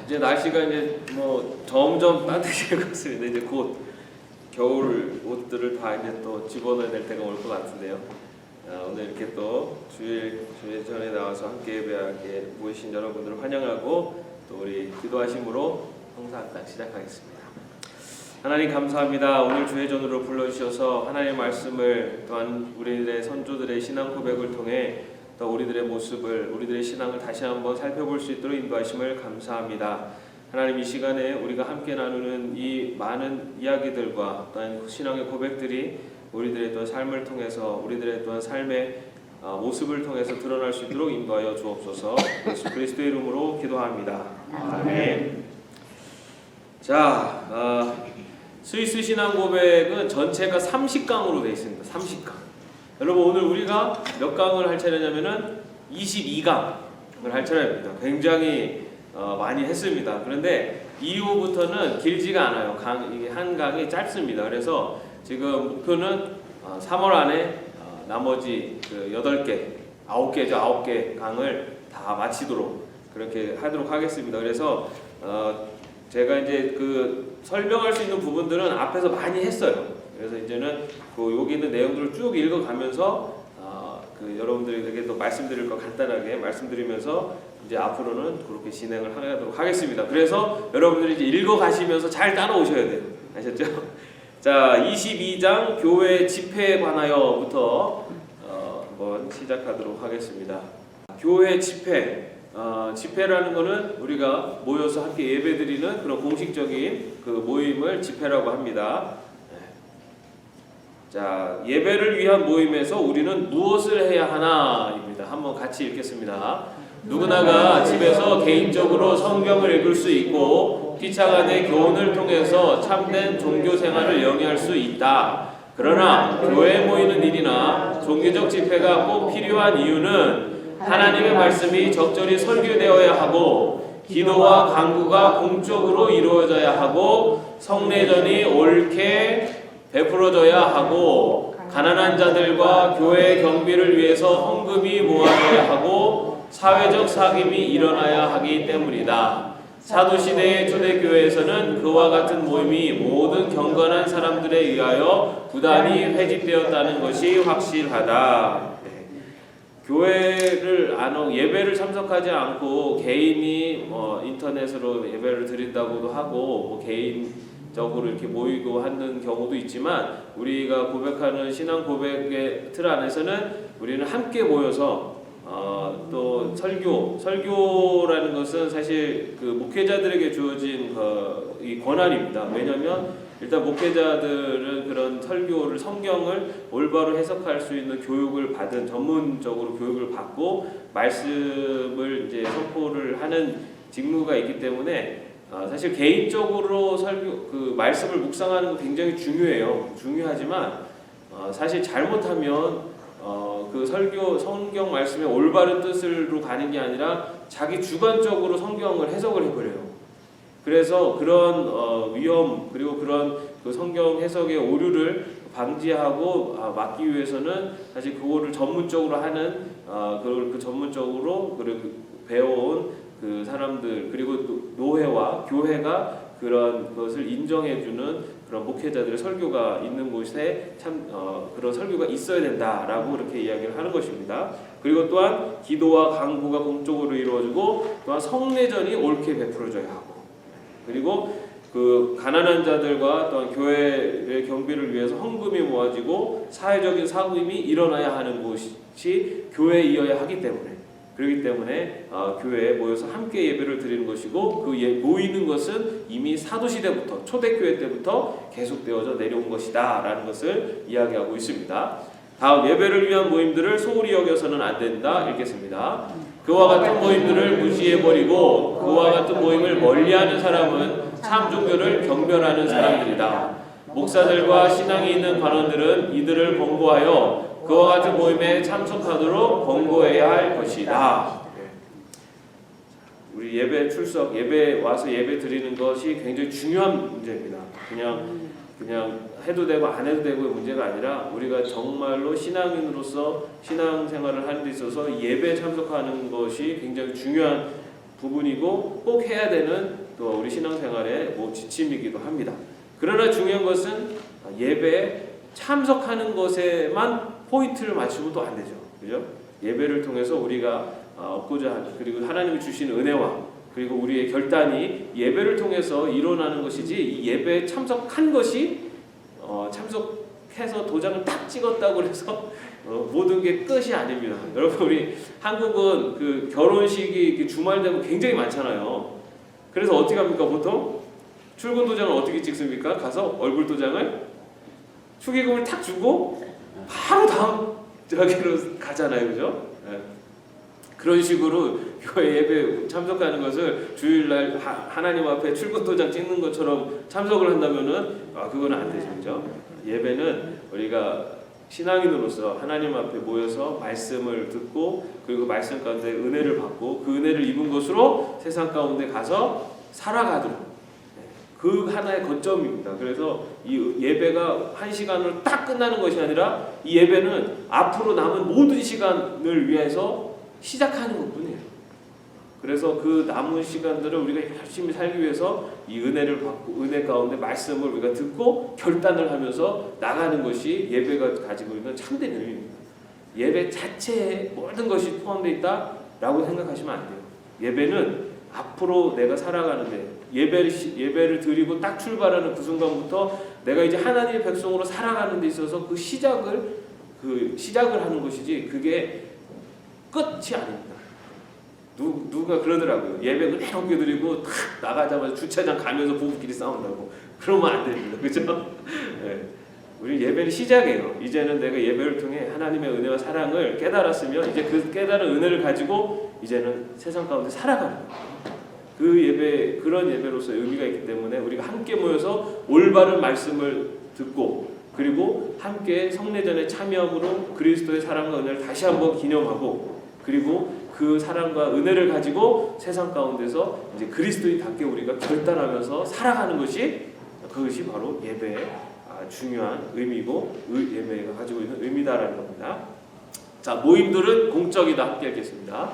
이제 날씨가 이제 뭐 점점 따뜻해질 것 같습니다. 이제 곧 겨울 옷들을 다 이제 또 집어넣어야 될 때가 올 것 같은데요. 오늘 이렇게 또 주일 전에 나와서 함께 예배하게 모이신 여러분들을 환영하고 또 우리 기도하심으로 성사학당 시작하겠습니다. 하나님 감사합니다. 오늘 주회전으로 불러주셔서 하나님의 말씀을 또한 우리들의 선조들의 신앙 고백을 통해 또 우리들의 모습을, 우리들의 신앙을 다시 한번 살펴볼 수 있도록 인도하심을 감사합니다. 하나님, 이 시간에 우리가 함께 나누는 이 많은 이야기들과 또한 신앙의 고백들이 우리들의 또 삶을 통해서, 우리들의 또한 삶의 모습을 통해서 드러날 수 있도록 인도하여 주옵소서. 예수 그리스도의 이름으로 기도합니다. 아멘. 자, 스위스 신앙 고백은 전체가 30강으로 되어 있습니다. 30강. 여러분, 오늘 우리가 몇 강을 할 차례냐면은 22강을 할 차례입니다. 굉장히 많이 했습니다. 그런데 이후부터는 길지가 않아요. 이게 한 강이 짧습니다. 그래서 지금 목표는 3월 안에 나머지 그 9개, 9개 강을 다 마치도록 그렇게 하도록 하겠습니다. 그래서 제가 이제 그 설명할 수 있는 부분들은 앞에서 많이 했어요. 그래서 이제는 그 여기 있는 내용들을 쭉 읽어가면서 그 여러분들에게 또 말씀드릴 거 간단하게 말씀드리면서 이제 앞으로는 그렇게 진행을 하도록 하겠습니다. 그래서 여러분들이 이제 읽어가시면서 잘 따라오셔야 돼요. 아셨죠? 자, 22장 교회 집회에 관하여부터 한번 시작하도록 하겠습니다. 교회 집회. 집회라는 것은 우리가 모여서 함께 예배드리는 그런 공식적인 그 모임을 집회라고 합니다. 자, 예배를 위한 모임에서 우리는 무엇을 해야 하나입니다. 한번 같이 읽겠습니다. 누구나가 집에서 개인적으로 성경을 읽을 수 있고 피차간의 교훈을 통해서 참된 종교 생활을 영위할 수 있다. 그러나 교회에 모이는 일이나 종교적 집회가 꼭 필요한 이유는 하나님의 말씀이 적절히 설교되어야 하고 기도와 간구가 공적으로 이루어져야 하고 성례전이 옳게 베풀어져야 하고 가난한 자들과 교회의 경비를 위해서 헌금이 모아져야 하고 사회적 사귐이 일어나야 하기 때문이다. 사도시대의 초대교회에서는 그와 같은 모임이 모든 경건한 사람들에 의하여 부단히 회집되었다는 것이 확실하다. 교회를 예배를 참석하지 않고 개인이 인터넷으로 예배를 드린다고도 하고 개인적으로 이렇게 모이고 하는 경우도 있지만 우리가 고백하는 신앙 고백의 틀 안에서는 우리는 함께 모여서 또 설교라는 것은 사실 그 목회자들에게 주어진 이 권한입니다. 왜냐하면 일단 목회자들은 그런 설교를 성경을 올바로 해석할 수 있는 교육을 받은 전문적으로 교육을 받고 말씀을 이제 선포를 하는 직무가 있기 때문에 사실 개인적으로 그 말씀을 묵상하는 건 굉장히 중요하지만 사실 잘못하면 그 성경 말씀의 올바른 뜻으로 가는 게 아니라 자기 주관적으로 성경을 해석을 해버려요. 그래서 그런 위험 그리고 그런 그 성경 해석의 오류를 방지하고 막기 위해서는 사실 그거를 전문적으로 하는 그 전문적으로 배워온 그 사람들 그리고 노회와 교회가 그런 것을 인정해주는 그런 목회자들의 설교가 있는 곳에 그런 설교가 있어야 된다라고 이렇게 이야기를 하는 것입니다. 그리고 또한 기도와 간구가 공적으로 이루어지고 또한 성례전이 옳게 베풀어져야 하고 그리고 그 가난한 자들과 또한 교회의 경비를 위해서 헌금이 모아지고 사회적인 사귐이 일어나야 하는 곳이 교회이어야 하기 때문에 그렇기 때문에 교회에 모여서 함께 예배를 드리는 것이고 그 모이는 것은 이미 사도시대부터 초대교회 때부터 계속되어져 내려온 것이다 라는 것을 이야기하고 있습니다. 다음 예배를 위한 모임들을 소홀히 여겨서는 안 된다. 읽겠습니다. 그와 같은 모임들을 무시해버리고 그와 같은 모임을 멀리하는 사람은 참 종교를 경멸하는 사람들이다. 목사들과 신앙이 있는 관원들은 이들을 권고하여 그와 같은 모임에 참석하도록 권고해야 할 것이다. 우리 예배 출석, 예배 와서 예배 드리는 것이 굉장히 중요한 문제입니다. 그냥 해도 되고 안 해도 되고의 문제가 아니라 우리가 정말로 신앙인으로서 신앙생활을 하는 데 있어서 예배에 참석하는 것이 굉장히 중요한 부분이고 꼭 해야 되는 또 우리 신앙생활의 지침이기도 합니다. 그러나 중요한 것은 예배에 참석하는 것에만 포인트를 맞추면 또 안 되죠. 그죠? 예배를 통해서 우리가 얻고자 하는, 그리고 하나님이 주신 은혜와 그리고 우리의 결단이 예배를 통해서 일어나는 것이지, 이 예배에 참석한 것이 참석해서 도장을 딱 찍었다고 해서 모든 게 끝이 아닙니다. 여러분, 우리 한국은 그 결혼식이 주말 되면 굉장히 많잖아요. 그래서 어떻게 합니까? 보통 출근 도장을 어떻게 찍습니까? 가서 얼굴 도장을 축의금을 탁 주고 바로 다음 저기로 가잖아요. 그죠? 네. 그런 식으로 교회 예배 참석하는 것을 주일날 하나님 앞에 출근 도장 찍는 것처럼 참석을 한다면은 그건 안 되죠. 그죠? 예배는 우리가 신앙인으로서 하나님 앞에 모여서 말씀을 듣고, 그리고 말씀 가운데 은혜를 받고 그 은혜를 입은 것으로 세상 가운데 가서 살아가도록, 그 하나의 거점입니다. 그래서 이 예배가 한 시간으로 딱 끝나는 것이 아니라 이 예배는 앞으로 남은 모든 시간을 위해서 시작하는 것뿐이에요. 그래서 그 남은 시간들을 우리가 열심히 살기 위해서 이 은혜를 받고, 은혜 가운데 말씀을 우리가 듣고 결단을 하면서 나가는 것이 예배가 가지고 있는 참된 의미입니다. 예배 자체에 모든 것이 포함되어 있다라고 생각하시면 안 돼요. 예배는 앞으로 내가 살아가는데, 예배를 드리고 딱 출발하는 그 순간부터 내가 이제 하나님의 백성으로 살아가는 데 있어서 그 시작을 하는 것이지, 그게 끝이 아닙니다. 누가 그러더라고요. 예배 은혜롭게 드리고 탁 나가자마자 주차장 가면서 부부끼리 싸운다고. 그러면 안 됩니다. 그죠? 네. 우리 예배는 시작이에요. 이제는 내가 예배를 통해 하나님의 은혜와 사랑을 깨달았으면 이제 그 깨달은 은혜를 가지고 이제는 세상 가운데 살아가는 거예요. 그 예배, 그런 예배로서의 의미가 있기 때문에 우리가 함께 모여서 올바른 말씀을 듣고, 그리고 함께 성례전에 참여함으로 그리스도의 사랑과 은혜를 다시 한번 기념하고, 그리고 그 사랑과 은혜를 가지고 세상 가운데서 이제 그리스도인답게 우리가 결단하면서 살아가는 것이, 그것이 바로 예배의 중요한 의미고 예배가 가지고 있는 의미다라는 겁니다. 자, 모임들은 공적이다. 함께 읽겠습니다.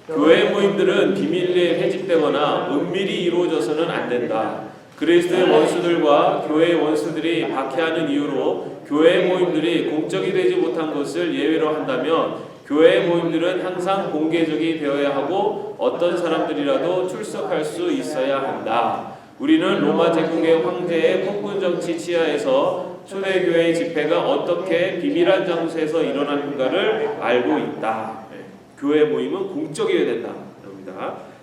교회 모임들은 비밀리에 회집되거나 은밀히 이루어져서는 안 된다. 그리스도의 원수들과 교회의 원수들이 박해하는 이유로 교회 모임들이 공적이 되지 못한 것을 예외로 한다면, 교회 모임들은 항상 공개적이 되어야 하고 어떤 사람들이라도 출석할 수 있어야 한다. 우리는 로마 제국의 황제의 폭군 정치 치하에서 초대교회의 집회가 어떻게 비밀한 장소에서 일어나는가를 알고 있다. 교회 모임은 공적이어야 된다.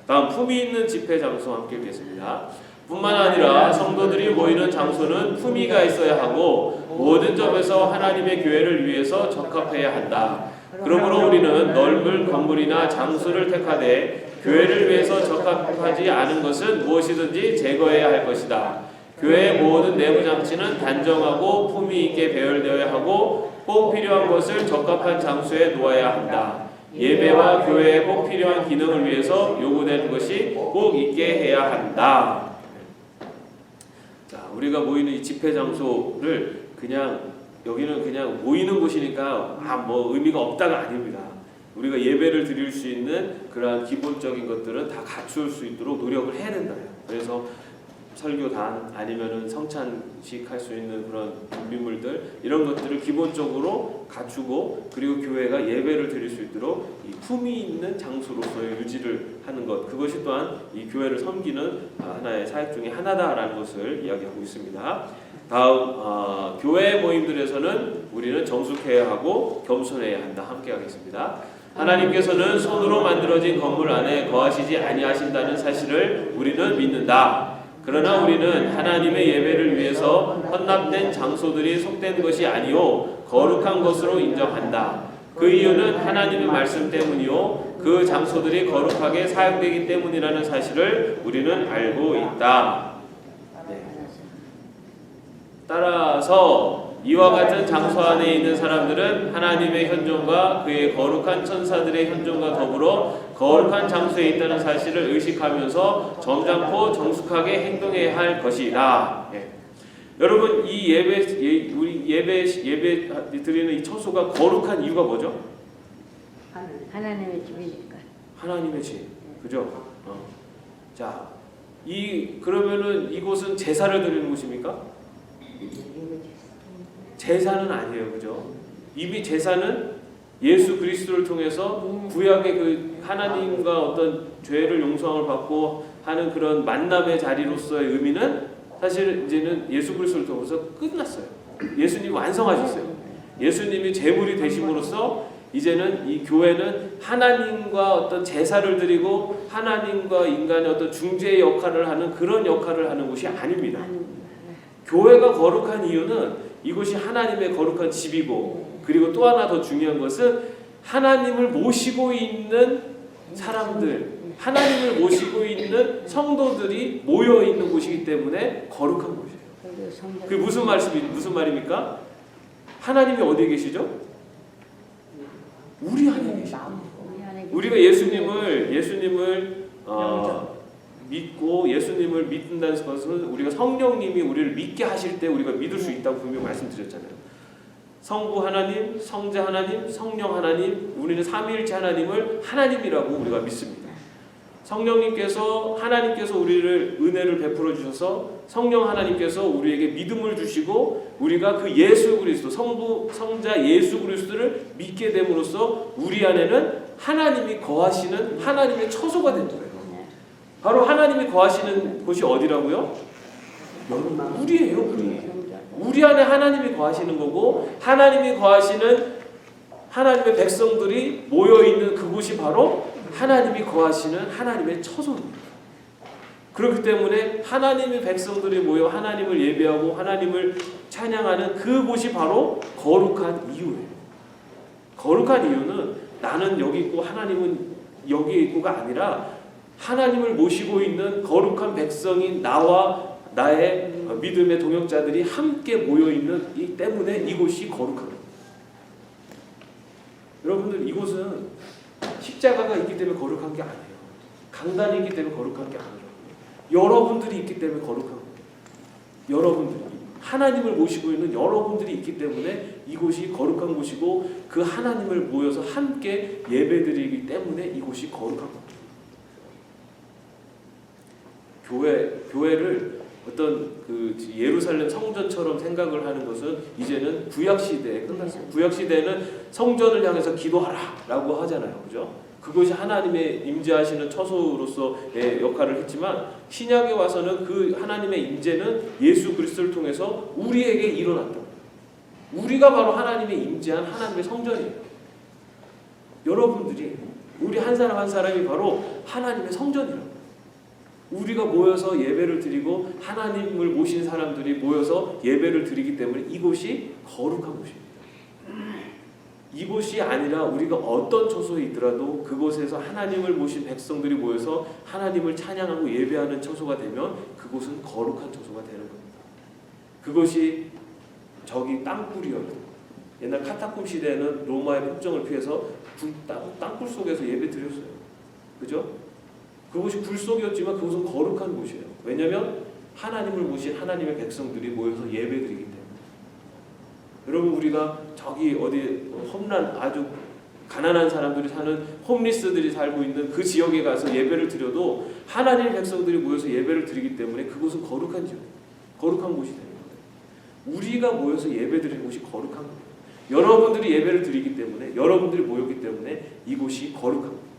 다음, 품위 있는 집회 장소 함께 읽겠습니다. 뿐만 아니라 성도들이 모이는 장소는 품위가 있어야 하고 모든 점에서 하나님의 교회를 위해서 적합해야 한다. 그러므로 우리는 넓은 건물이나 장소를 택하되 교회를 위해서 적합하지 않은 것은 무엇이든지 제거해야 할 것이다. 교회의 모든 내부 장치는 단정하고 품위 있게 배열되어야 하고 꼭 필요한 것을 적합한 장소에 놓아야 한다. 예배와 교회에 꼭 필요한 기능을 위해서 요구되는 것이 꼭 있게 해야 한다. 자, 우리가 모이는 이 집회 장소를 여기는 그냥 모이는 곳이니까 뭐 의미가 없다가 아닙니다. 우리가 예배를 드릴 수 있는 그러한 기본적인 것들은 다 갖출 수 있도록 노력을 해야 된다. 그래서 설교단 아니면은 성찬식 할 수 있는 그런 준비물들, 이런 것들을 기본적으로 갖추고, 그리고 교회가 예배를 드릴 수 있도록 이 품위 있는 장소로서의 유지를 하는 것, 그것이 또한 이 교회를 섬기는 하나의 사역 중에 하나다라는 것을 이야기하고 있습니다. 다음, 교회 모임들에서는 우리는 정숙해야 하고 겸손해야 한다. 함께 하겠습니다. 하나님께서는 손으로 만들어진 건물 안에 거하시지 아니하신다는 사실을 우리는 믿는다. 그러나 우리는 하나님의 예배를 위해서 헌납된 장소들이 속된 것이 아니요 거룩한 것으로 인정한다. 그 이유는 하나님의 말씀 때문이요 그 장소들이 거룩하게 사용되기 때문이라는 사실을 우리는 알고 있다. 네. 따라서 이와 같은 장소 안에 있는 사람들은 하나님의 현존과 그의 거룩한 천사들의 현존과 더불어 거룩한 장소에 있다는 사실을 의식하면서 점잖고 정숙하게 행동해야 할 것이다. 예. 여러분, 이 우리 예배 드리는 이 처소가 거룩한 이유가 뭐죠? 하나님의 집이니까. 하나님의 집. 그죠? 자, 그러면은 이곳은 제사를 드리는 곳입니까? 제사는 아니에요, 그죠? 이미 제사는 예수 그리스도를 통해서 구약의 그 하나님과 어떤 죄를 용서함을 받고 하는 그런 만남의 자리로서의 의미는 사실 이제는 예수 그리스도를 통해서 끝났어요. 예수님이 완성하셨어요. 예수님이 제물이 되심으로써 이제는 이 교회는 하나님과 어떤 제사를 드리고 하나님과 인간의 어떤 중재의 역할을 하는 그런 역할을 하는 곳이 아닙니다. 교회가 거룩한 이유는 이곳이 하나님의 거룩한 집이고, 그리고 또 하나 더 중요한 것은 하나님을 모시고 있는 사람들, 하나님을 모시고 있는 성도들이 모여 있는 곳이기 때문에 거룩한 곳이에요. 그게 무슨 말입니까? 하나님이 어디에 계시죠? 우리 안에 계십니다. 우리가 예수님을 믿고 예수님을 믿는다는 것은 우리가 성령님이 우리를 믿게 하실 때 우리가 믿을 수 있다고 분명히 말씀드렸잖아요. 성부 하나님, 성자 하나님, 성령 하나님, 우리는 삼위일체 하나님을 하나님이라고 우리가 믿습니다. 성령님께서 하나님께서 우리를 은혜를 베풀어 주셔서 성령 하나님께서 우리에게 믿음을 주시고 우리가 그 예수 그리스도 성부 성자 예수 그리스도를 믿게 됨으로써 우리 안에는 하나님이 거하시는 하나님의 처소가 된 거예요. 바로 하나님이 거하시는 곳이 어디라고요? 우리예요. 우리 안에 하나님이 거하시는 거고, 하나님이 거하시는 하나님의 백성들이 모여 있는 그곳이 바로 하나님이 거하시는 하나님의 처소입니다. 그렇기 때문에 하나님의 백성들이 모여 하나님을 예배하고 하나님을 찬양하는 그곳이 바로 거룩한 이유예요. 거룩한 이유는 나는 여기 있고 하나님은 여기 있고가 아니라 하나님을 모시고 있는 거룩한 백성인 나와 나의 믿음의 동역자들이 함께 모여있는 이 때문에 이곳이 거룩합니다. 여러분들, 이곳은 십자가가 있기 때문에 거룩한 게 아니에요. 강단이 있기 때문에 거룩한 게 아니에요. 여러분들이 있기 때문에 거룩한 거예요. 여러분들이 하나님을 모시고 있는 여러분들이 있기 때문에 이곳이 거룩한 곳이고, 그 하나님을 모여서 함께 예배드리기 때문에 이곳이 거룩한 겁니다. 교회를 어떤 그 예루살렘 성전처럼 생각을 하는 것은 이제는 구약 시대에 끝났어요. 구약 시대에는 성전을 향해서 기도하라라고 하잖아요, 그죠? 그것이 하나님의 임재하시는 처소로서의 역할을 했지만, 신약에 와서는 그 하나님의 임재는 예수 그리스도를 통해서 우리에게 일어났다. 우리가 바로 하나님의 임재한 하나님의 성전이에요. 여러분들이, 우리 한 사람 한 사람이 바로 하나님의 성전이라고. 우리가 모여서 예배를 드리고 하나님을 모신 사람들이 모여서 예배를 드리기 때문에 이곳이 거룩한 곳입니다. 이곳이 아니라 우리가 어떤 처소에 있더라도 그곳에서 하나님을 모신 백성들이 모여서 하나님을 찬양하고 예배하는 처소가 되면 그곳은 거룩한 처소가 되는 겁니다. 그것이 저기 땅굴이었고, 옛날 카타콤 시대에는 로마의 폭정을 피해서 땅굴 속에서 예배 드렸어요. 그죠? 그곳이 굴 속이었지만 그곳은 거룩한 곳이에요. 왜냐하면 하나님을 모신 하나님의 백성들이 모여서 예배드리기 때문에. 여러분, 우리가 저기 어디 험난 아주 가난한 사람들이 사는 홈리스들이 살고 있는 그 지역에 가서 예배를 드려도 하나님의 백성들이 모여서 예배를 드리기 때문에 그곳은 거룩한 지역, 거룩한 곳이 되는 거예요. 우리가 모여서 예배드리는 곳이 거룩한 거예요. 여러분들이 예배를 드리기 때문에, 여러분들이 모였기 때문에 이곳이 거룩한 거예요.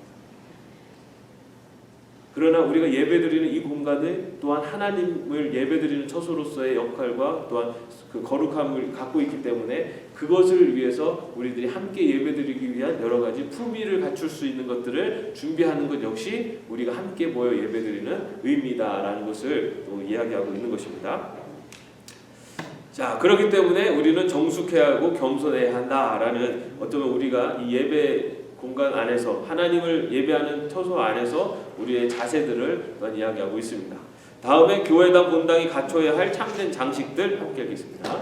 그러나 우리가 예배드리는 이 공간을 또한 하나님을 예배드리는 처소로서의 역할과 또한 그 거룩함을 갖고 있기 때문에 그것을 위해서 우리들이 함께 예배드리기 위한 여러 가지 품위를 갖출 수 있는 것들을 준비하는 것 역시 우리가 함께 모여 예배드리는 의미다라는 것을 또 이야기하고 있는 것입니다. 자, 그렇기 때문에 우리는 정숙해야 하고 겸손해야 한다라는, 어쩌면 우리가 이 예배 공간 안에서 하나님을 예배하는 처소 안에서 우리의 자세들을 이야기하고 있습니다. 다음에 교회당 본당이 갖춰야 할 참된 장식들 함께 하겠습니다.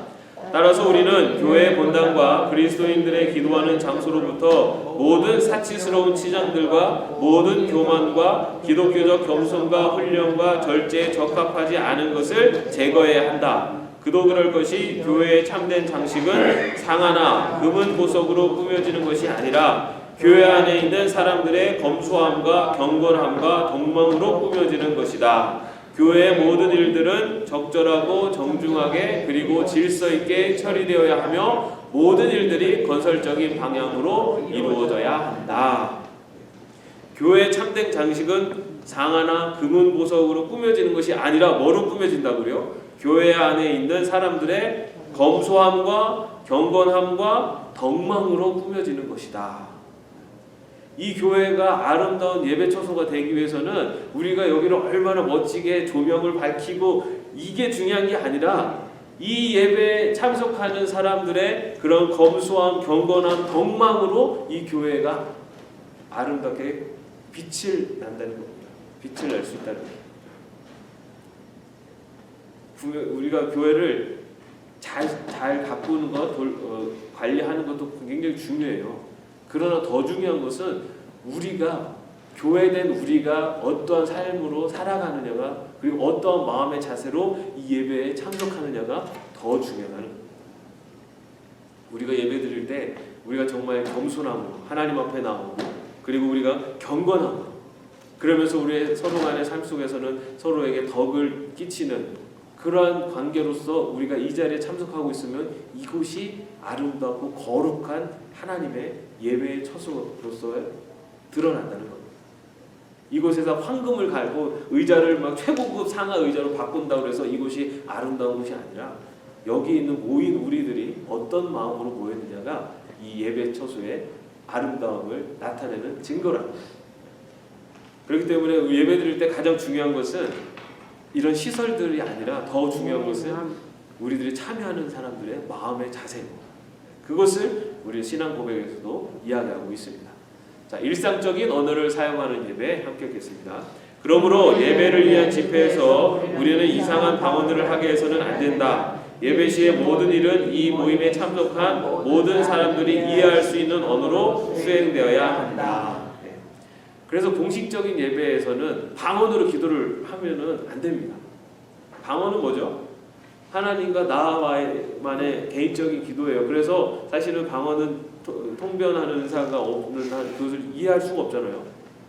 따라서 우리는 교회의 본당과 그리스도인들의 기도하는 장소로부터 모든 사치스러운 치장들과 모든 교만과 기독교적 겸손과 훈련과 절제에 적합하지 않은 것을 제거해야 한다. 그도 그럴 것이 교회의 참된 장식은 상하나 금은 보석으로 꾸며지는 것이 아니라 교회 안에 있는 사람들의 검소함과 경건함과 동망으로 꾸며지는 것이다. 교회의 모든 일들은 적절하고 정중하게 그리고 질서 있게 처리되어야 하며 모든 일들이 건설적인 방향으로 이루어져야 한다. 교회의 참된 장식은 상아나 금은 보석으로 꾸며지는 것이 아니라 뭐로 꾸며진다고요? 교회 안에 있는 사람들의 검소함과 경건함과 덕망으로 꾸며지는 것이다. 이 교회가 아름다운 예배 처소가 되기 위해서는 우리가 여기를 얼마나 멋지게 조명을 밝히고 이게 중요한 게 아니라 이 예배에 참석하는 사람들의 그런 검소함, 경건함, 덕망으로 이 교회가 아름답게 빛을 난다는 겁니다. 빛을 낼 수 있다는 겁니다. 우리가 교회를 잘 가꾸는 것, 관리하는 것도 굉장히 중요해요. 그러나 더 중요한 것은 우리가 교회된 우리가 어떠한 삶으로 살아가느냐가 그리고 어떠한 마음의 자세로 이 예배에 참석하느냐가 더 중요하다는 겁니다. 우리가 예배 드릴 때 우리가 정말 겸손함으로 하나님 앞에 나오고 그리고 우리가 경건함으로 그러면서 우리의 서로 간의 삶 속에서는 서로에게 덕을 끼치는 그러한 관계로서 우리가 이 자리에 참석하고 있으면 이곳이 아름답고 거룩한 하나님의 예배의 처소로서 드러난다는 겁니다. 이곳에서 황금을 갈고 의자를 막 최고급 상하 의자로 바꾼다고 해서 이곳이 아름다운 곳이 아니라 여기 있는 모인 우리들이 어떤 마음으로 모였느냐가 이 예배 처소의 아름다움을 나타내는 증거랍니다. 그렇기 때문에 예배 드릴 때 가장 중요한 것은 이런 시설들이 아니라 더 중요한 것은 우리들이 참여하는 사람들의 마음의 자세입니다. 그것을 우리 신앙 고백에서도 이야기하고 있습니다. 자, 일상적인 언어를 사용하는 예배 함께 읽겠습니다. 그러므로 예배를 위한 집회에서 우리는 이상한 방언들을 하게 해서는 안 된다. 예배 시의 모든 일은 이 모임에 참석한 모든 사람들이 이해할 수 있는 언어로 수행되어야 한다. 그래서 공식적인 예배에서는 방언으로 기도를 하면은 안 됩니다. 방언은 뭐죠? 하나님과 나와만의 개인적인 기도예요. 그래서 사실은 방언은 통변하는 은사가 없는 한 그것을 이해할 수가 없잖아요.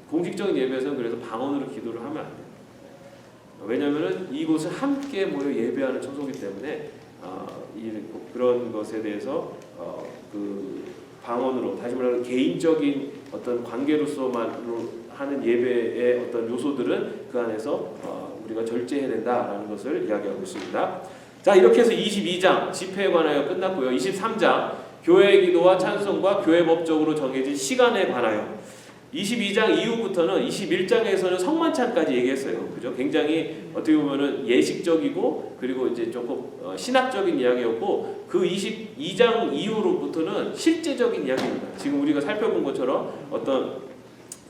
공식적인 예배에서는 그래서 방언으로 기도를 하면 안 돼요. 왜냐하면 이곳은 함께 모여 예배하는 처소이기 때문에 그런 것에 대해서 그 방언으로 다시 말하면 개인적인 어떤 관계로서만으로 하는 예배의 어떤 요소들은 그 안에서 우리가 절제해야 된다라는 것을 이야기하고 있습니다. 자, 이렇게 해서 22장 집회에 관하여 끝났고요. 23장 교회의 기도와 찬송과 교회 법적으로 정해진 시간에 관하여 22장 이후부터는 21장에서는 성만찬까지 얘기했어요. 그죠? 굉장히 어떻게 보면은 예식적이고 그리고 이제 조금 신학적인 이야기였고 그 22장 이후로부터는 실제적인 이야기입니다. 지금 우리가 살펴본 것처럼 어떤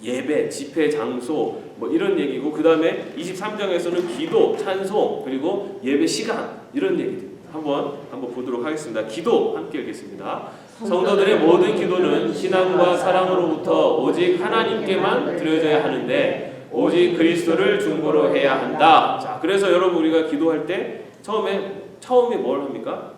예배, 집회 장소 뭐 이런 얘기고 그 다음에 23장에서는 기도, 찬송 그리고 예배 시간 이런 얘기들 한번 보도록 하겠습니다. 기도 함께 읽겠습니다. 성도들의 모든 기도는 신앙과 사랑으로부터 오직 하나님께만 드려져야 하는데 오직 그리스도를 중보로 해야 한다. 자, 그래서 여러분 우리가 기도할 때 처음에 뭘 합니까?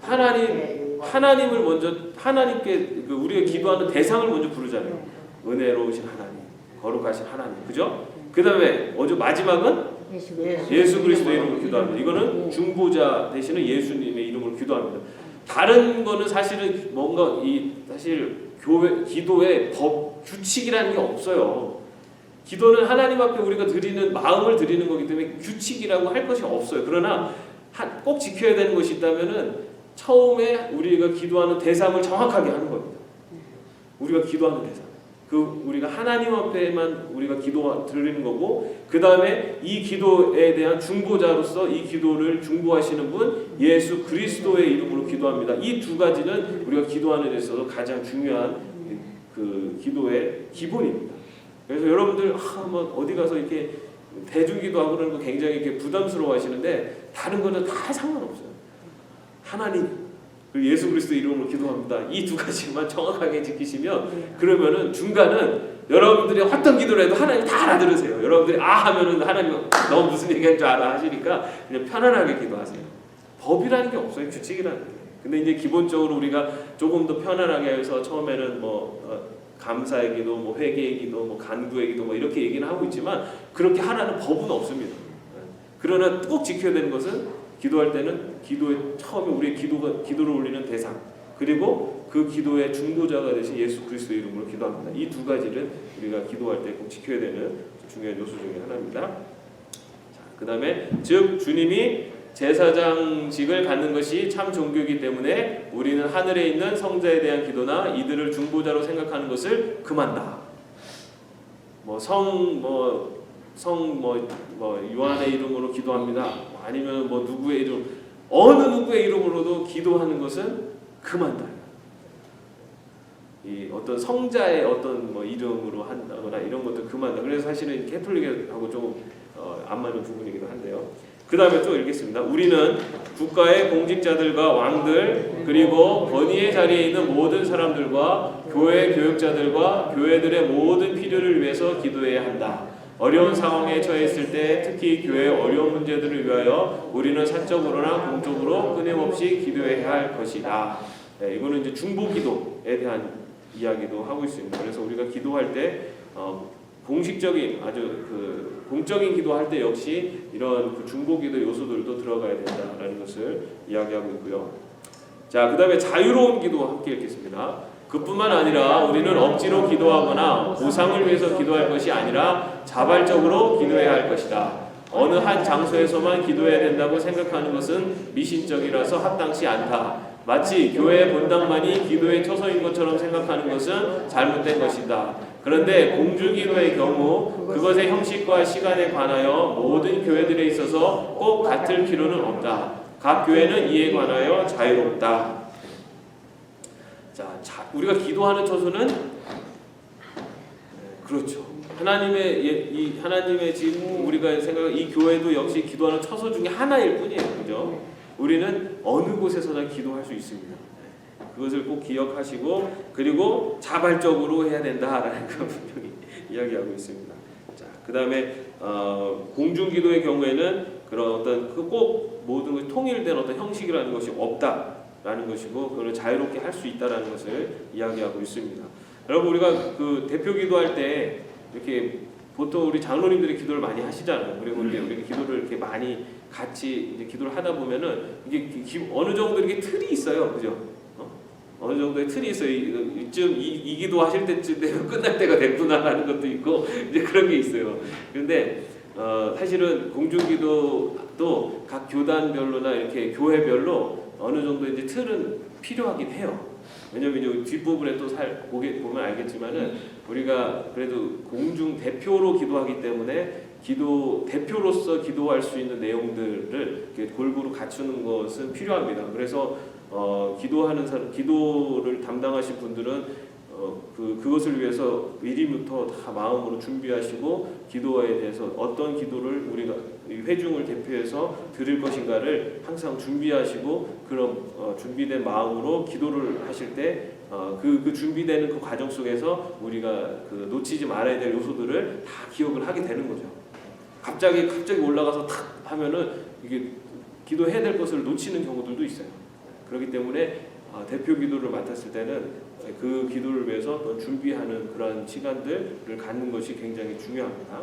하나님을 먼저 하나님께 우리가 기도하는 대상을 먼저 부르잖아요. 은혜로우신 하나님, 거룩하신 하나님, 그죠? 그 다음에 마지막은 예수 그리스도의 이름으로 기도합니다. 이거는 중보자 되시는 예수님의 이름으로 기도합니다. 다른 거는 사실은 뭔가 사실 기도의 법 규칙이라는 게 없어요. 기도는 하나님 앞에 우리가 드리는 마음을 드리는 거기 때문에 규칙이라고 할 것이 없어요. 그러나 꼭 지켜야 되는 것이 있다면은 처음에 우리가 기도하는 대상을 정확하게 하는 겁니다. 우리가 기도하는 대상. 우리가 하나님 앞에만 우리가 기도 드리는 거고 그 다음에 이 기도에 대한 중보자로서 이 기도를 중보하시는 분 예수 그리스도의 이름으로 기도합니다. 이 두 가지는 우리가 기도하는 데 있어서 가장 중요한 그 기도의 기본입니다. 그래서 여러분들 뭐 어디 가서 이렇게 대중기도하고 그러는 거 굉장히 이렇게 부담스러워 하시는데 다른 거는 다 상관없어요. 하나님 그리고 예수 그리스도 이름으로 기도합니다. 이 두 가지만 정확하게 지키시면 그러면은 중간은 여러분들이 어떤 기도를 해도 하나님 다 알아들으세요. 여러분들이 하면은 하나님 너 무슨 얘기하는 줄 알아 하시니까 그냥 편안하게 기도하세요. 법이라는 게 없어요. 규칙이라는 게. 근데 이제 기본적으로 우리가 조금 더 편안하게 해서 처음에는 감사의 기도, 뭐 회개의 기도, 뭐 간구의 기도, 뭐 이렇게 얘기는 하고 있지만 그렇게 하라는 법은 없습니다. 그러나 꼭 지켜야 되는 것은 기도할 때는 기도의 처음에 우리의 기도를 올리는 대상, 그리고 그 기도의 중보자가 되신 예수 그리스도의 이름으로 기도합니다. 이 두 가지를 우리가 기도할 때 꼭 지켜야 되는 중요한 요소 중에 하나입니다. 자, 그다음에 즉 주님이 제사장직을 갖는 것이 참 종교이기 때문에 우리는 하늘에 있는 성자에 대한 기도나 이들을 중보자로 생각하는 것을 금한다. 요한의 이름으로 기도합니다. 아니면 뭐 누구의 이름, 어느 누구의 이름으로도 기도하는 것은 금한다. 이 어떤 성자의 어떤 뭐 이름으로 한다거나 이런 것도 금한다. 그래서 사실은 캐톨릭하고 조금 안 맞는 부분이기도 한데요. 그 다음에 또 읽겠습니다. 우리는 국가의 공직자들과 왕들 그리고 권위의 자리에 있는 모든 사람들과 교회 교육자들과 교회들의 모든 필요를 위해서 기도해야 한다. 어려운 상황에 처해 있을 때 특히 교회의 어려운 문제들을 위하여 우리는 사적으로나 공적으로 끊임없이 기도해야 할 것이다. 네, 이거는 이제 중보기도에 대한 이야기도 하고 있습니다. 그래서 우리가 기도할 때 공식적인 아주 공적인 기도할 때 역시 이런 중보기도 요소들도 들어가야 된다라는 것을 이야기하고 있고요. 자, 그다음에 자유로운 기도 함께 읽겠습니다. 그뿐만 아니라 우리는 억지로 기도하거나 보상을 위해서 기도할 것이 아니라 자발적으로 기도해야 할 것이다. 어느 한 장소에서만 기도해야 된다고 생각하는 것은 미신적이라서 합당치 않다. 마치 교회의 본당만이 기도의 처소인 것처럼 생각하는 것은 잘못된 것이다. 그런데 공주기도의 경우 그것의 형식과 시간에 관하여 모든 교회들에 있어서 꼭 같을 필요는 없다. 각 교회는 이에 관하여 자유롭다. 자, 우리가 기도하는 처소는 그렇죠. 하나님의 지금 우리가 생각하는 이 교회도 역시 기도하는 처소 중에 하나일 뿐이에요. 그죠? 우리는 어느 곳에서나 기도할 수 있습니다. 그것을 꼭 기억하시고 그리고 자발적으로 해야 된다라는 걸 분명히 이야기하고 있습니다. 자, 그다음에 공중기도의 경우에는 그런 어떤 꼭 모든 것이 통일된 어떤 형식이라는 것이 없다라는 것이고 그걸 자유롭게 할 수 있다라는 것을 이야기하고 있습니다. 여러분 우리가 그 대표 기도할 때 이렇게 보통 우리 장로님들이 기도를 많이 하시잖아요. 그리고 이제 우리 기도를 이렇게 많이 같이 이제 기도를 하다 보면은 이게 어느 정도 이렇게 틀이 있어요, 그죠? 어느 정도의 틀이 있어요. 이쯤 이 기도 하실 때쯤 되면 끝날 때가 됐구나라는 것도 있고 이제 그런 게 있어요. 그런데 사실은 공중기도도 각 교단별로나 이렇게 교회별로 어느 정도 이제 틀은 필요하긴 해요. 왜냐면 이제 뒷부분에 또 보면 알겠지만은 우리가 그래도 공중 대표로 기도하기 때문에 대표로서 기도할 수 있는 내용들을 골고루 갖추는 것은 필요합니다. 그래서 기도를 담당하신 분들은 그것을 위해서 미리부터 다 마음으로 준비하시고 기도에 대해서 어떤 기도를 우리가 회중을 대표해서 드릴 것인가를 항상 준비하시고 그런 준비된 마음으로 기도를 하실 때 그 준비되는 그 과정 속에서 우리가 놓치지 말아야 될 요소들을 다 기억을 하게 되는 거죠. 갑자기 올라가서 탁 하면은 이게 기도해야 될 것을 놓치는 경우들도 있어요. 그렇기 때문에 대표 기도를 맡았을 때는 그 기도를 위해서 준비하는 그런 시간들을 갖는 것이 굉장히 중요합니다.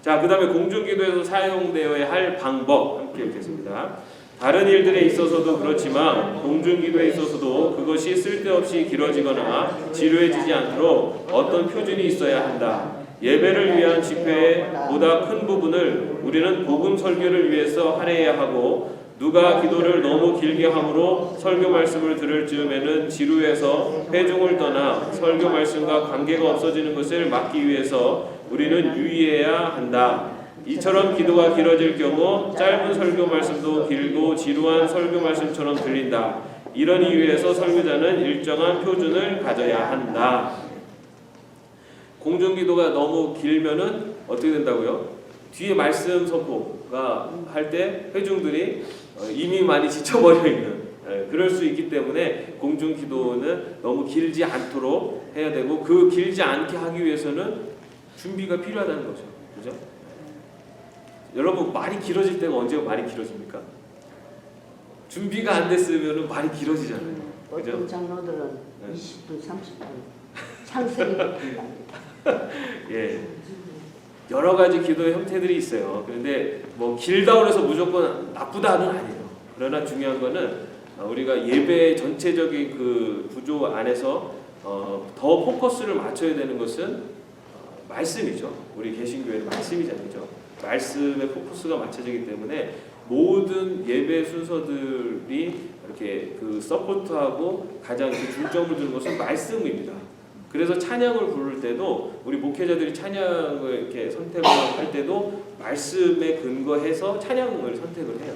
자, 그 다음에 공중기도에서 사용되어야 할 방법 함께 읽겠습니다. 다른 일들에 있어서도 그렇지만 공중기도에 있어서도 그것이 쓸데없이 길어지거나 지루해지지 않도록 어떤 표준이 있어야 한다. 예배를 위한 집회의 보다 큰 부분을 우리는 복음 설교를 위해서 할애해야 하고 누가 기도를 너무 길게 함으로 설교 말씀을 들을 즈음에는 지루해서 회중을 떠나 설교 말씀과 관계가 없어지는 것을 막기 위해서 우리는 유의해야 한다. 이처럼 기도가 길어질 경우 짧은 설교 말씀도 길고 지루한 설교 말씀처럼 들린다. 이런 이유에서 설교자는 일정한 표준을 가져야 한다. 공중기도가 너무 길면은 어떻게 된다고요? 뒤에 말씀 선포가 할 때 회중들이 이미 많이 지쳐버려 있는 그럴 수 있기 때문에 공중기도는 너무 길지 않도록 해야 되고 그 길지 않게 하기 위해서는 준비가 필요하다는 거죠. 그죠? 여러분 말이 길어질 때가 언제가 말이 길어집니까? 준비가 안 됐으면 말이 길어지잖아요. 어떤 장로들은 20분, 30분 창세기 같은 예, 여러 가지 기도의 형태들이 있어요. 그런데 뭐 길다고 해서 무조건 나쁘다는 아니에요. 그러나 중요한 거는 우리가 예배 전체적인 그 구조 안에서 더 포커스를 맞춰야 되는 것은 말씀이죠. 우리 개신교의 말씀이잖아요. 말씀에 포커스가 맞춰지기 때문에 모든 예배 순서들이 이렇게 그 서포트하고 가장 중점을 두는 것은 말씀입니다. 그래서 찬양을 부를 때도 우리 목회자들이 찬양을 이렇게 선택을 할 때도 말씀에 근거해서 찬양을 선택을 해요.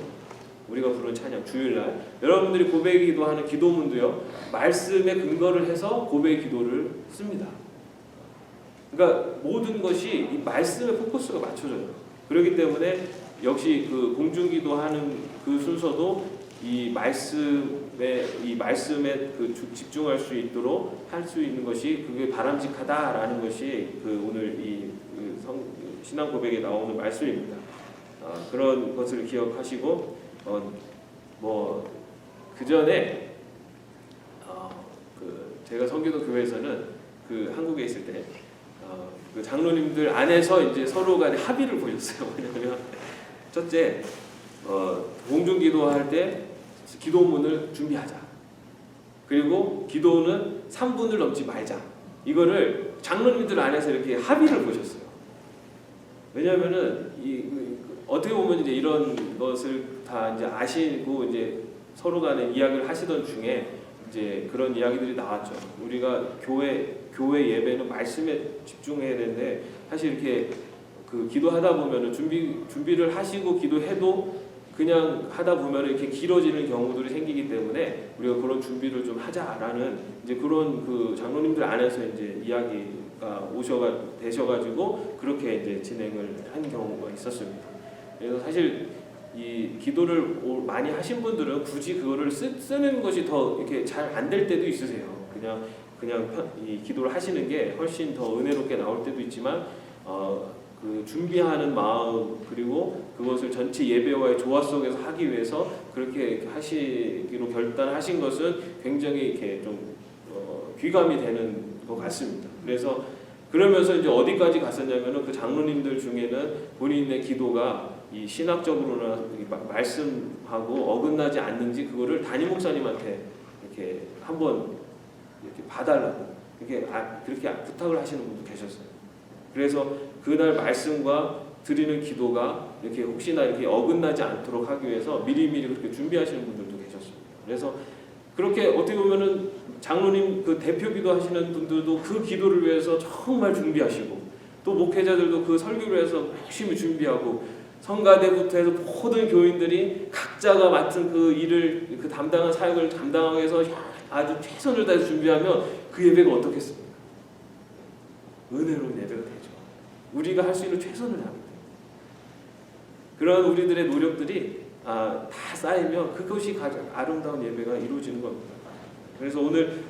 우리가 부르는 찬양 주일날 여러분들이 고백 기도하는 기도문도요 말씀에 근거를 해서 고백 기도를 씁니다. 그러니까 모든 것이 이 말씀에 포커스가 맞춰져요. 그렇기 때문에 역시 그 공중기도하는 그 순서도 이 말씀에 그 집중할 수 있도록 할 수 있는 것이 그게 바람직하다라는 것이 그 오늘 이 신앙 고백에 나오는 말씀입니다. 그런 것을 기억하시고 뭐 그 전에 그 제가 선교도 교회에서는 그 한국에 있을 때 그 장로님들 안에서 이제 서로 간에 합의를 보였어요. 왜냐하면 첫째 공중기도할 때 기도문을 준비하자. 그리고 기도는 3분을 넘지 말자. 이거를 장로님들 안에서 이렇게 합의를 보셨어요. 왜냐하면은 어떻게 보면 이제 이런 것을 다 이제 아시고 이제 서로 간에 이야기를 하시던 중에 이제 그런 이야기들이 나왔죠. 우리가 교회 예배는 말씀에 집중해야 되는데 사실 이렇게 그 기도하다 보면은 준비를 하시고 기도해도 그냥 하다 보면 이렇게 길어지는 경우들이 생기기 때문에 우리가 그런 준비를 좀 하자라는 이제 그런 그 장로님들 안에서 이제 이야기가 되셔가지고 그렇게 이제 진행을 한 경우가 있었습니다. 그래서 사실 이 기도를 많이 하신 분들은 굳이 그거를 쓰는 것이 더 이렇게 잘 안 될 때도 있으세요. 그냥 이 기도를 하시는 게 훨씬 더 은혜롭게 나올 때도 있지만 그 준비하는 마음 그리고 그것을 전체 예배와의 조화 속에서 하기 위해서 그렇게 하시기로 결단하신 것은 굉장히 이렇게 좀 귀감이 되는 것 같습니다. 그래서 그러면서 이제 어디까지 갔었냐면은 그 장로님들 중에는 본인의 기도가 이 신학적으로나 말씀하고 어긋나지 않는지 그거를 담임 목사님한테 이렇게 한번 이렇게 봐달라고 그렇게 부탁을 하시는 분도 계셨어요. 그래서 그날 말씀과 드리는 기도가 이렇게 혹시나 이렇게 어긋나지 않도록 하기 위해서 미리미리 그렇게 준비하시는 분들도 계셨습니다. 그래서 그렇게 어떻게 보면은 장로님 그 대표 기도하시는 분들도 그 기도를 위해서 정말 준비하시고 또 목회자들도 그 설교를 위해서 열심히 준비하고 성가대부터 해서 모든 교인들이 각자가 맡은 그 일을 그 담당한 사역을 감당하기 위해서 아주 최선을 다해서 준비하면 그 예배가 어떻겠습니까? 은혜로운 예배가 되죠. 우리가 할 수 있는 최선을 다합니다. 그런 우리들의 노력들이 다 쌓이면 그것이 가장 아름다운 예배가 이루어지는 겁니다. 그래서 오늘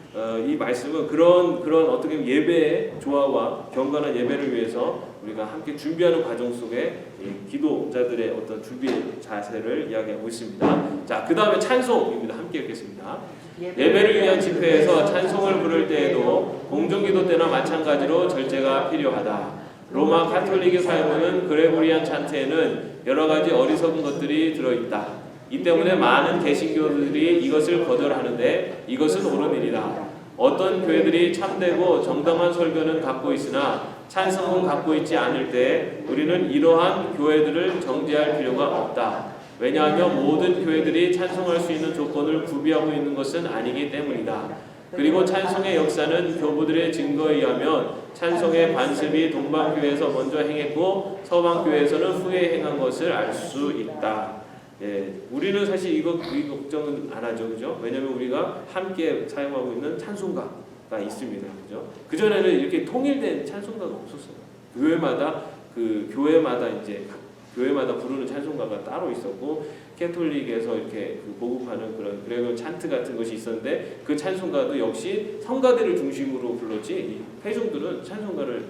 이 말씀은 그런 어떻게 보면 예배의 조화와 경건한 예배를 위해서 우리가 함께 준비하는 과정 속에 이 기도자들의 어떤 준비 자세를 이야기하고 있습니다. 자, 그 다음에 찬송입니다. 함께 읽겠습니다. 예배를 위한 집회에서 찬송을 부를 때에도 공중기도 때나 마찬가지로 절제가 필요하다. 로마 카톨릭의 사용하는 그레고리안 찬트에는 여러 가지 어리석은 것들이 들어있다. 이 때문에 많은 개신교들이 이것을 거절하는데 이것은 옳은 일이다. 어떤 교회들이 참되고 정당한 설교는 갖고 있으나 찬송은 갖고 있지 않을 때 우리는 이러한 교회들을 정죄할 필요가 없다. 왜냐하면 모든 교회들이 찬송할 수 있는 조건을 구비하고 있는 것은 아니기 때문이다. 그리고 찬송의 역사는 교부들의 증거에 의하면 찬송의 관습이 동방교회에서 먼저 행했고 서방교회에서는 후에 행한 것을 알 수 있다. 예, 우리는 사실 이 걱정은 안 하죠, 그죠? 왜냐하면 우리가 함께 사용하고 있는 찬송가가 있습니다, 그죠? 그 전에는 이렇게 통일된 찬송가가 없었어요. 교회마다 이제 교회마다 부르는 찬송가가 따로 있었고 캐톨릭에서 이렇게 보급하는 그런 그레고 찬트 같은 것이 있었는데 그 찬송가도 역시 성가대를 중심으로 불렀지 회중들은 찬송가를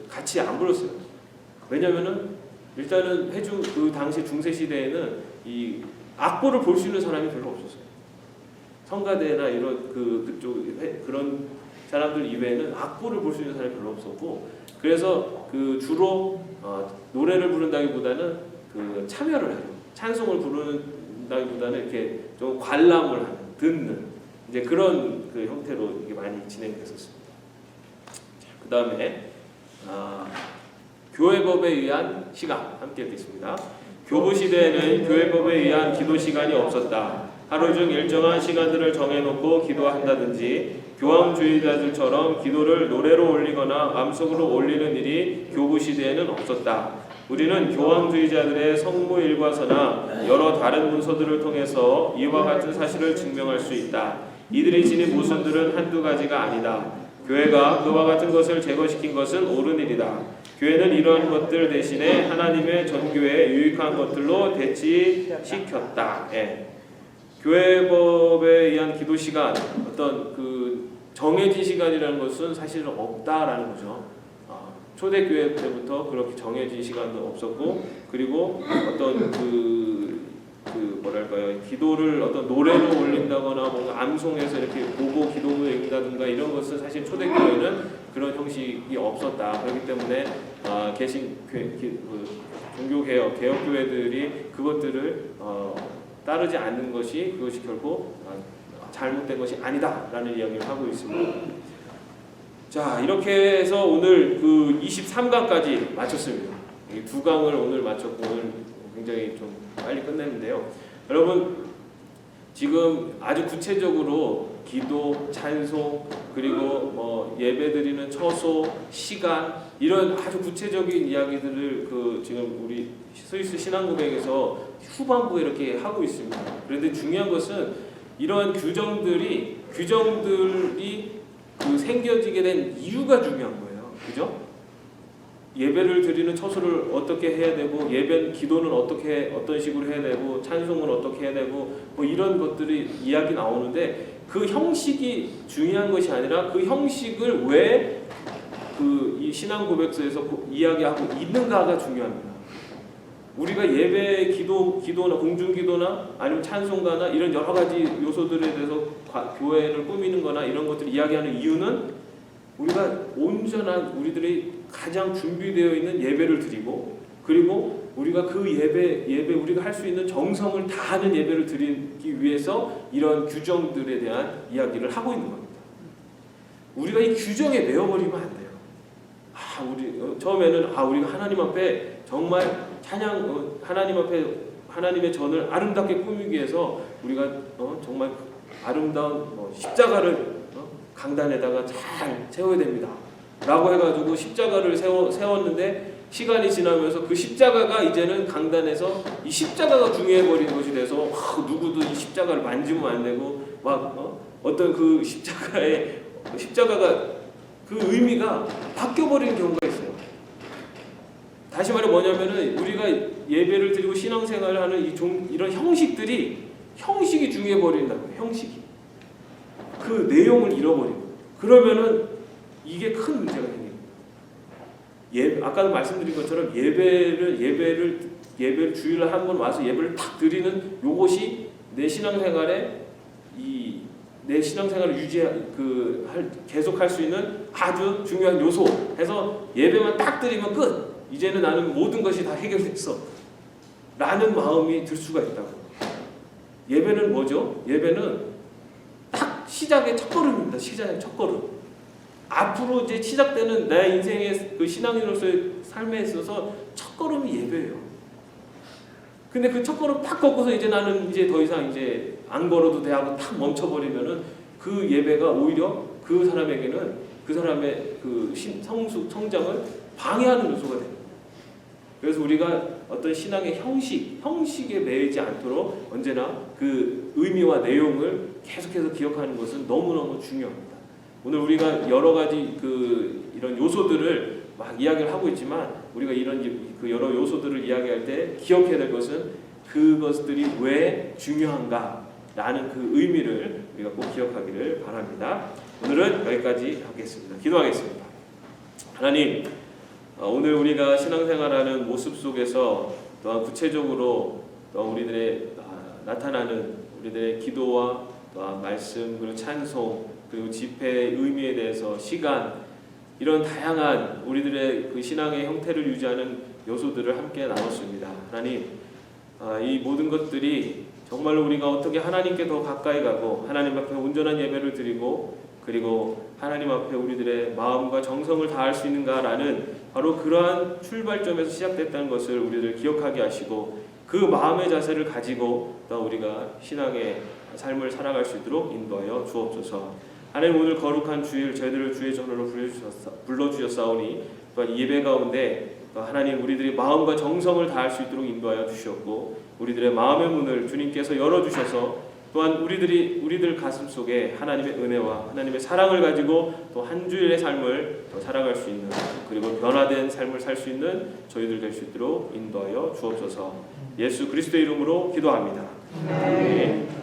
같이 안 불렀어요. 왜냐하면은 일단은 그 당시 중세 시대에는 이 악보를 볼 수 있는 사람이 별로 없었어요. 성가대나 이런 그런 사람들 이외에는 악보를 볼 수 있는 사람이 별로 없었고, 그래서 그 주로 노래를 부른다기보다는 그 참여를 하죠. 찬송을 부른다기보다는 이렇게 좀 관람을 하는, 듣는 이제 그런 그 형태로 이게 많이 진행됐었습니다. 그 다음에 교회법에 의한 시간 함께 읽겠습니다. 교부 시대에는 교회법에 의한 기도 시간이 없었다. 하루 중 일정한 시간들을 정해놓고 기도한다든지 교황주의자들처럼 기도를 노래로 올리거나 마음속으로 올리는 일이 교부 시대에는 없었다. 우리는 교황주의자들의 성모일과서나 여러 다른 문서들을 통해서 이와 같은 사실을 증명할 수 있다. 이들이 지닌 모순들은 한두 가지가 아니다. 교회가 그와 같은 것을 제거시킨 것은 옳은 일이다. 교회는 이러한 것들 대신에 하나님의 전교에 유익한 것들로 대치시켰다. 예. 교회법에 의한 기도 시간, 어떤 그 정해진 시간이라는 것은 사실은 없다라는 거죠. 초대교회 때부터 그렇게 정해진 시간도 없었고, 그리고 어떤 그 뭐랄까요, 기도를 어떤 노래로 올린다거나 뭔가 암송해서 이렇게 보고 기도문을 읽는다든가 이런 것은 사실 초대교회는 그런 형식이 없었다. 그렇기 때문에 종교개혁, 개혁교회들이 그것들을 따르지 않는 것이, 그것이 결코 잘못된 것이 아니다라는 이야기를 하고 있습니다. 자, 이렇게 해서 오늘 그 23강까지 마쳤습니다. 이 두 강을 오늘 마쳤고, 오늘 굉장히 좀 빨리 끝냈는데요. 여러분, 지금 아주 구체적으로 기도, 찬송, 그리고 예배드리는 처소, 시간, 이런 아주 구체적인 이야기들을 지금 우리 스위스 신앙고백에서 후반부에 이렇게 하고 있습니다. 그런데 중요한 것은 이러한 규정들이 생겨지게 된 이유가 중요한 거예요. 그죠? 예배를 드리는 처소를 어떻게 해야 되고, 기도는 어떤 식으로 해야 되고, 찬송은 어떻게 해야 되고, 뭐 이런 것들이 이야기 나오는데, 그 형식이 중요한 것이 아니라 그 형식을 왜 이 신앙 고백서에서 이야기하고 있는가가 중요합니다. 우리가 예배, 기도나 공중기도나 아니면 찬송가나 이런 여러 가지 요소들에 대해서 교회를 꾸미는거나 이런 것들을 이야기하는 이유는 우리가 온전한, 우리들이 가장 준비되어 있는 예배를 드리고, 그리고 우리가 그 예배 우리가 할 수 있는 정성을 다하는 예배를 드리기 위해서 이런 규정들에 대한 이야기를 하고 있는 겁니다. 우리가 이 규정에 매여버리면 안 돼요. 처음에는 우리가 하나님 앞에 정말 하나님 앞에 하나님의 전을 아름답게 꾸미기 위해서 우리가 정말 아름다운 십자가를 강단에다가 잘 세워야 됩니다. 라고 해가지고 십자가를 세웠는데, 시간이 지나면서 그 십자가가 이제는 강단에서 이 십자가가 중요해버리는 것이 돼서 누구도 이 십자가를 만지면 안 되고, 어떤 그 십자가가 그 의미가 바뀌어버리는 경우가 있어요. 다시 말해 뭐냐면은, 우리가 예배를 드리고 신앙생활을 하는 이런 형식이 중요해버린다고요. 형식이. 그 내용을 잃어버리고. 그러면은 이게 큰 문제가 생깁니다. 아까도 말씀드린 것처럼 예배를 주일날 한 번 와서 예배를 탁 드리는 요것이 내 신앙생활을 계속할 수 있는 아주 중요한 요소 해서, 예배만 딱 드리면 끝. 이제는 나는 모든 것이 다 해결됐어. 라는 마음이 들 수가 있다고. 예배는 뭐죠? 예배는 딱 시작의 첫걸음입니다. 시작의 첫걸음. 앞으로 이제 시작되는 내 인생의 그 신앙인으로서의 삶에 있어서 첫걸음이 예배예요. 근데 그 첫걸음 딱 걷고서 이제 나는 이제 더 이상 이제 안 걸어도 돼 하고 탁 멈춰버리면은 그 예배가 오히려 그 사람에게는 그 사람의 그 성장을 방해하는 요소가 됩니다. 그래서 우리가 어떤 신앙의 형식에 매이지 않도록 언제나 그 의미와 내용을 계속해서 기억하는 것은 너무너무 중요합니다. 오늘 우리가 여러 가지 이런 요소들을 막 이야기를 하고 있지만, 우리가 이런 그 여러 요소들을 이야기할 때 기억해야 될 것은 그것들이 왜 중요한가라는 그 의미를 우리가 꼭 기억하기를 바랍니다. 오늘은 여기까지 하겠습니다. 기도하겠습니다. 하나님, 오늘 우리가 신앙생활하는 모습 속에서 또한 구체적으로 또한 우리들의 나타나는 우리들의 기도와 또한 말씀, 그리고 찬송, 그리고 집회의 의미에 대해서 시간, 이런 다양한 우리들의 그 신앙의 형태를 유지하는 요소들을 함께 나눴습니다. 하나님, 이 모든 것들이 정말로 우리가 어떻게 하나님께 더 가까이 가고 하나님 앞에 온전한 예배를 드리고 그리고 하나님 앞에 우리들의 마음과 정성을 다할 수 있는가라는 바로 그러한 출발점에서 시작됐다는 것을 우리들 기억하게 하시고 그 마음의 자세를 가지고 또 우리가 신앙의 삶을 살아갈 수 있도록 인도하여 주옵소서. 하나님, 오늘 거룩한 주일 저희들을 주의 전으로 불러주셨사오니 또한 예배 가운데 하나님 우리들이 마음과 정성을 다할 수 있도록 인도하여 주시었고 우리들의 마음의 문을 주님께서 열어주셔서 또한 우리들 가슴 속에 하나님의 은혜와 하나님의 사랑을 가지고 또 한 주일의 삶을 더 살아갈 수 있는 그리고 변화된 삶을 살 수 있는 저희들 될 수 있도록 인도하여 주옵소서. 예수 그리스도의 이름으로 기도합니다. 아멘.